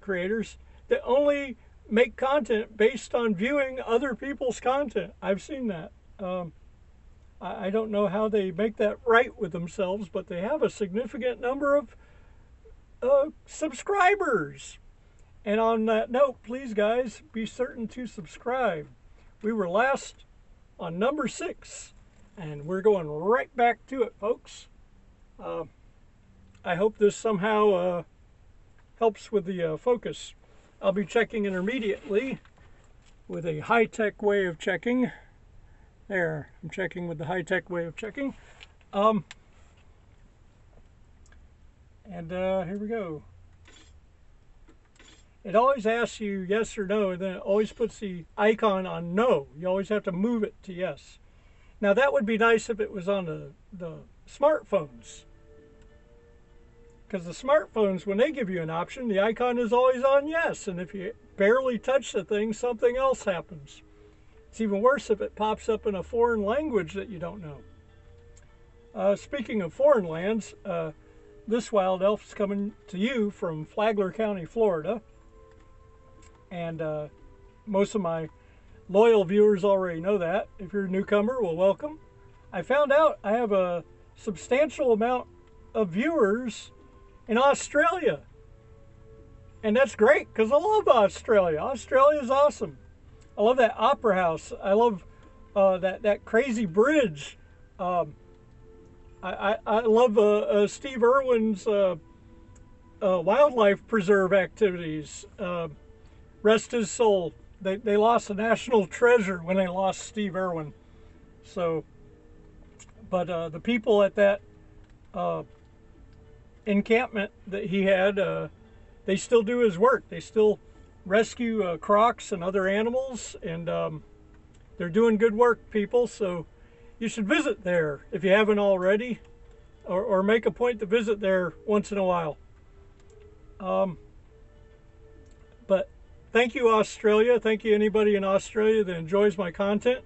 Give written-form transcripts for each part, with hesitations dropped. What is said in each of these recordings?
creators that only make content based on viewing other people's content. I've seen that. I don't know how they make that right with themselves, but they have a significant number of subscribers. And on that note, please, guys, be certain to subscribe. We were last on number 6, and we're going right back to it, folks. I hope this somehow helps with the focus. I'll be checking intermediately with a high-tech way of checking. There, I'm checking with the high-tech way of checking. And here we go. It always asks you yes or no, and then it always puts the icon on no. You always have to move it to yes. Now that would be nice if it was on the smartphones. Because the smartphones, when they give you an option, the icon is always on yes. And if you barely touch the thing, something else happens. It's even worse if it pops up in a foreign language that you don't know. Speaking of foreign lands, this Wild Elf is coming to you from Flagler County, Florida. And most of my loyal viewers already know that. If you're a newcomer, well, welcome. I found out I have a substantial amount of viewers in Australia. And that's great, because I love Australia. Australia is awesome. I love that opera house. I love that crazy bridge. I love Steve Irwin's wildlife preserve activities. Rest his soul. They lost a national treasure when they lost Steve Irwin. So, but the people at that encampment that he had, they still do his work. They still rescue crocs and other animals, and they're doing good work, people. So you should visit there if you haven't already, or make a point to visit there once in a while. But thank you, Australia. Thank you, anybody in Australia that enjoys my content.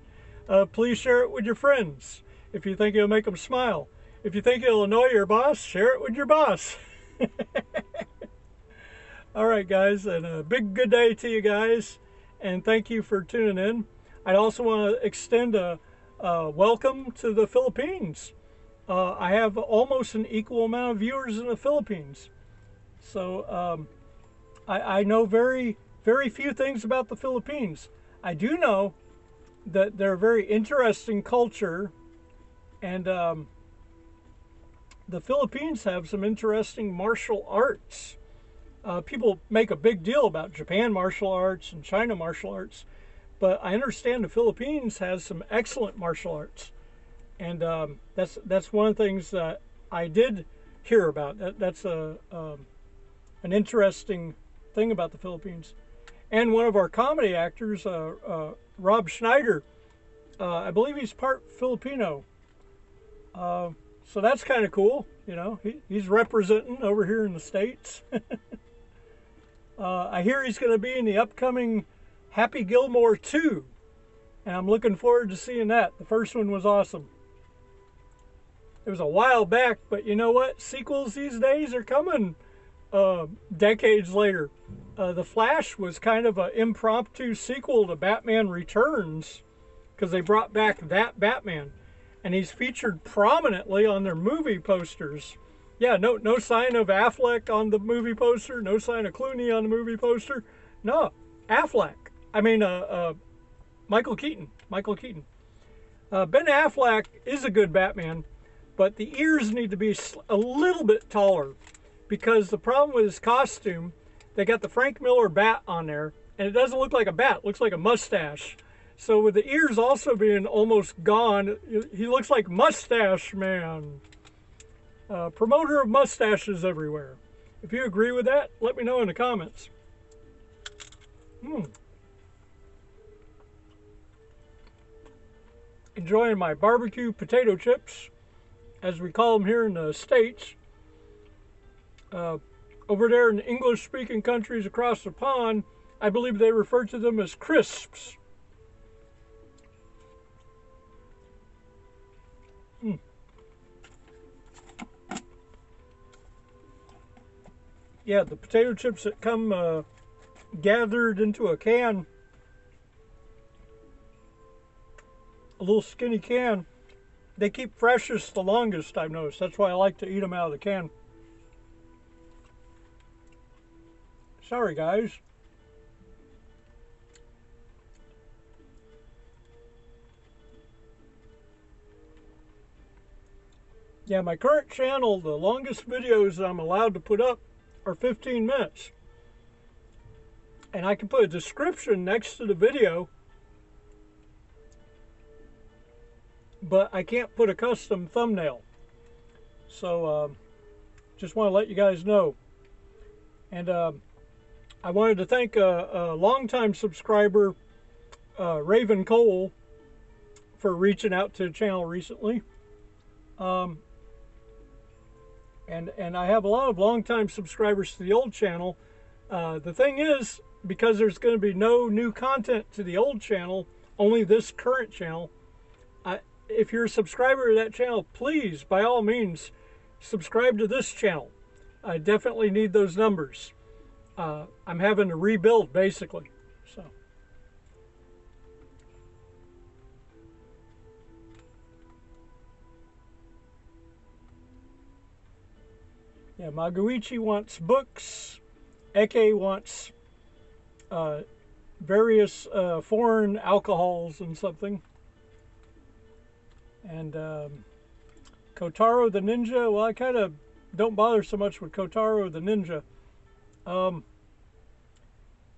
Please share it with your friends if you think it'll make them smile. If you think it'll annoy your boss, share it with your boss. All right, guys, and a big good day to you guys, and thank you for tuning in. I also want to extend a welcome to the Philippines. I have almost an equal amount of viewers in the Philippines. So I know very few things about the Philippines. I do know that they're a very interesting culture, and the Philippines have some interesting martial arts. People make a big deal about Japan martial arts and China martial arts, but I understand the Philippines has some excellent martial arts, and that's one of the things that I did hear about. That's an interesting thing about the Philippines. And one of our comedy actors, Rob Schneider, I believe he's part Filipino. So that's kind of cool, you know. He's representing over here in the States. I hear he's going to be in the upcoming Happy Gilmore 2, and I'm looking forward to seeing that. The first one was awesome. It was a while back, but you know what? Sequels these days are coming decades later. The Flash was kind of an impromptu sequel to Batman Returns, because they brought back that Batman, and he's featured prominently on their movie posters. Yeah, no sign of Affleck on the movie poster, no sign of Clooney on the movie poster. No, Affleck. I mean, Michael Keaton. Ben Affleck is a good Batman, but the ears need to be a little bit taller, because the problem with his costume, they got the Frank Miller bat on there, and it doesn't look like a bat, it looks like a mustache. So with the ears also being almost gone, he looks like Mustache Man. Promoter of mustaches everywhere. If you agree with that, let me know in the comments. Enjoying my barbecue potato chips, as we call them here in the States. Over there in the English-speaking countries across the pond, I believe they refer to them as crisps. Yeah, the potato chips that come gathered into a can, a little skinny can, they keep freshest the longest, I've noticed. That's why I like to eat them out of the can. Sorry, guys. Yeah, my current channel, the longest videos that I'm allowed to put up are 15 minutes. And I can put a description next to the video, but I can't put a custom thumbnail. So just want to let you guys know. And I wanted to thank a longtime subscriber, Raven Cole, for reaching out to the channel recently. And I have a lot of longtime subscribers to the old channel. The thing is, because there's going to be no new content to the old channel, only this current channel, if you're a subscriber to that channel, please, by all means, subscribe to this channel. I definitely need those numbers. I'm having to rebuild, basically. So. Yeah, Maguichi wants books. Eke wants various foreign alcohols and something. And Kotaro the Ninja, well, I kind of don't bother so much with Kotaro the Ninja.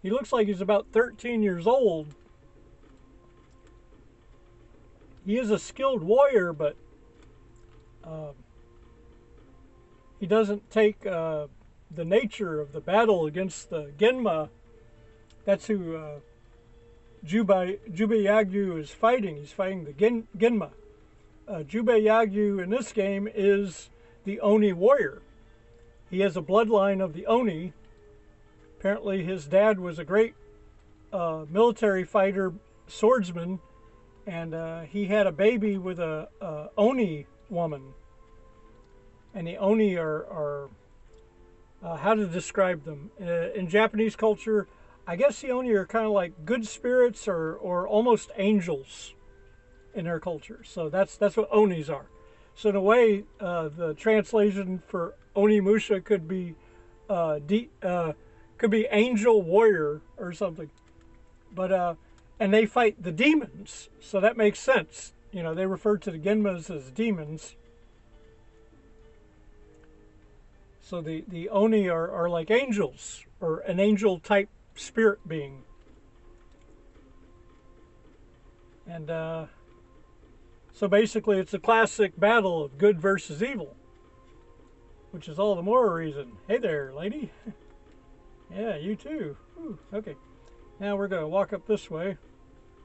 He looks like he's about 13 years old. He is a skilled warrior, but he doesn't take the nature of the battle against the Genma. That's who Jubei Yagyu is fighting. He's fighting the Genma. Jubei Yagyu in this game is the Oni warrior. He has a bloodline of the Oni. Apparently his dad was a great military fighter, swordsman, and he had a baby with a Oni woman. And the Oni are how to describe them? In Japanese culture, I guess the Oni are kind of like good spirits or almost angels in their culture. So that's what Onis are. So in a way, the translation for ONIMUSHA could be angel warrior or something. But and they fight the demons, so that makes sense. You know, they refer to the Genmas as demons. So the Oni are like angels, or an angel type spirit being. And so basically it's a classic battle of good versus evil, which is all the more reason. Hey there, lady. Yeah, you too. Ooh, okay. Now we're going to walk up this way.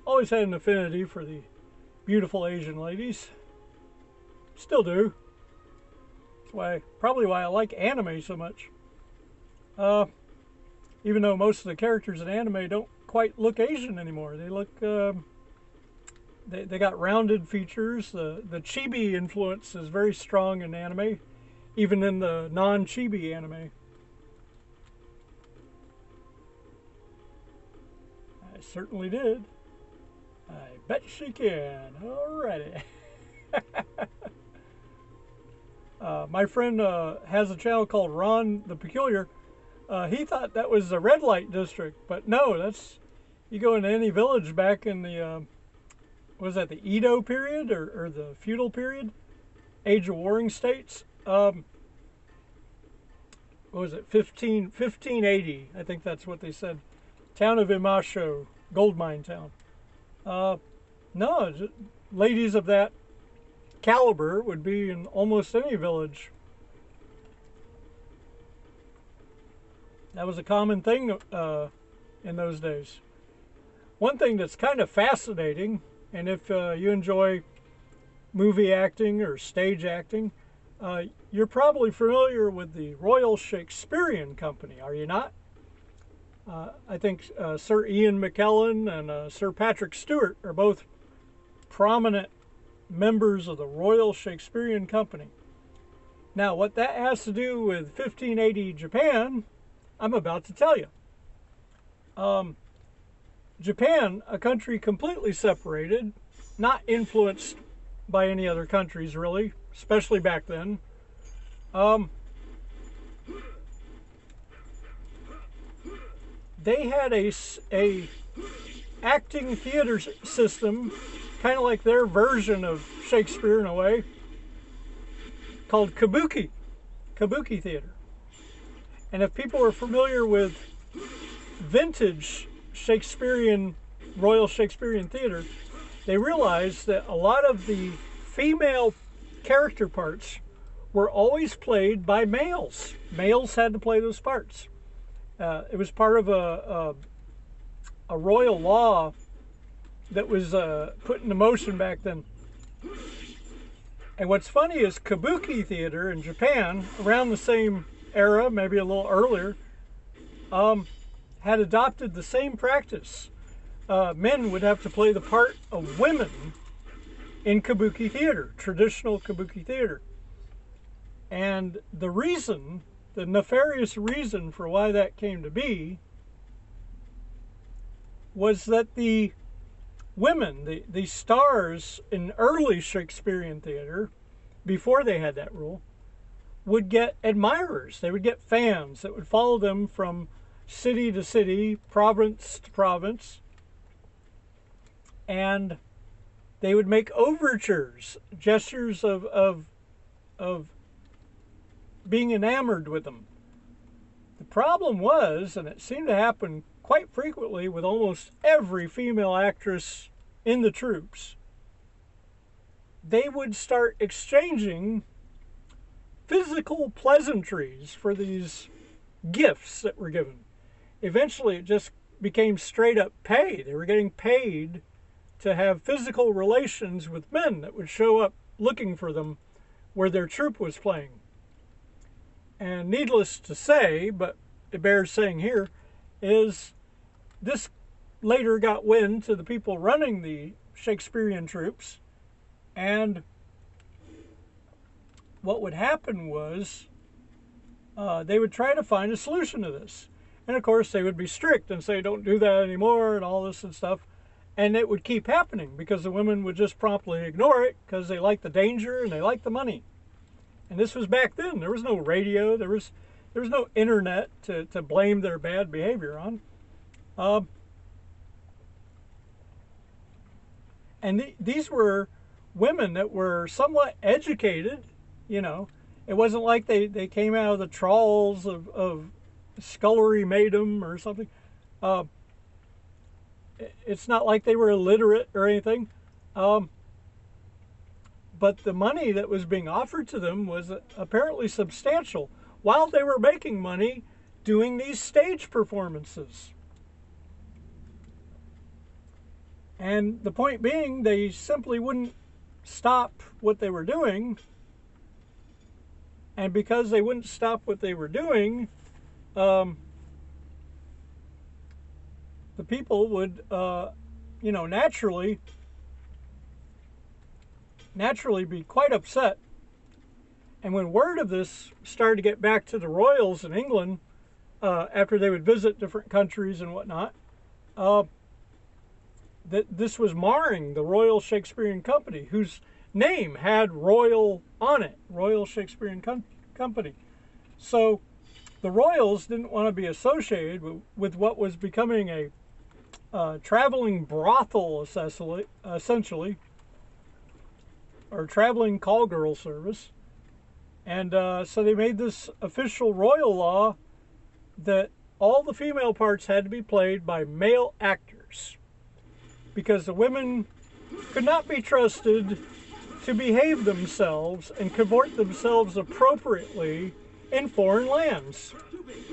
Always had an affinity for the beautiful Asian ladies. Still do. That's probably why I like anime so much. Even though most of the characters in anime don't quite look Asian anymore. They look, they got rounded features. The chibi influence is very strong in anime, even in the non-chibi anime. I certainly did. I bet she can. Alrighty. My friend has a channel called Ron the Peculiar. He thought that was the red light district, but no, that's, you go into any village back in the, was that the Edo period or the feudal period? Age of Warring States? What was it, 1580, I think that's what they said. Town of Imasho, gold mine town. No, ladies of that caliber would be in almost any village. That was a common thing in those days. One thing that's kind of fascinating, and if you enjoy movie acting or stage acting, you're probably familiar with the Royal Shakespearean Company, are you not? I think Sir Ian McKellen and Sir Patrick Stewart are both prominent members of the Royal Shakespearean Company. Now, what that has to do with 1580 Japan, I'm about to tell you. Japan, a country completely separated, not influenced by any other countries really, especially back then. They had a acting theater system, kind of like their version of Shakespeare in a way, called kabuki theater. And if people are familiar with vintage Royal Shakespearean theater, they realize that a lot of the female character parts were always played by males. Males had to play those parts. It was part of a royal law that was put into motion back then. And what's funny is kabuki theater in Japan, around the same era, maybe a little earlier, had adopted the same practice. Men would have to play the part of women in kabuki theater, traditional kabuki theater. And the reason, the nefarious reason for why that came to be, was that the women, the stars in early Shakespearean theater, before they had that rule, would get admirers. They would get fans that would follow them from city to city, province to province, and they would make overtures, gestures of being enamored with them. The problem was, and it seemed to happen quite frequently with almost every female actress in the troops, they would start exchanging physical pleasantries for these gifts that were given. Eventually, it just became straight up pay. They were getting paid to have physical relations with men that would show up looking for them where their troop was playing. And needless to say, but it bears saying here, is this later got wind to the people running the Shakespearean troops, and what would happen was they would try to find a solution to this. And of course they would be strict and say don't do that anymore and all this and stuff. And it would keep happening because the women would just promptly ignore it because they liked the danger and they liked the money. And this was back then. There was no radio. There was no internet to blame their bad behavior on. And these were women that were somewhat educated, you know. It wasn't like they came out of the trawls of scullery maidom or something. It's not like they were illiterate or anything. But the money that was being offered to them was apparently substantial while they were making money doing these stage performances. And the point being, they simply wouldn't stop what they were doing. And because they wouldn't stop what they were doing, the people would, you know, naturally be quite upset. And when word of this started to get back to the royals in England, after they would visit different countries and whatnot, that this was marring the Royal Shakespearean Company, whose name had royal on it, Royal Shakespearean Company. So the royals didn't want to be associated with what was becoming a traveling brothel, essentially, or traveling call girl service. And so they made this official royal law that all the female parts had to be played by male actors, because the women could not be trusted to behave themselves and comport themselves appropriately in foreign lands.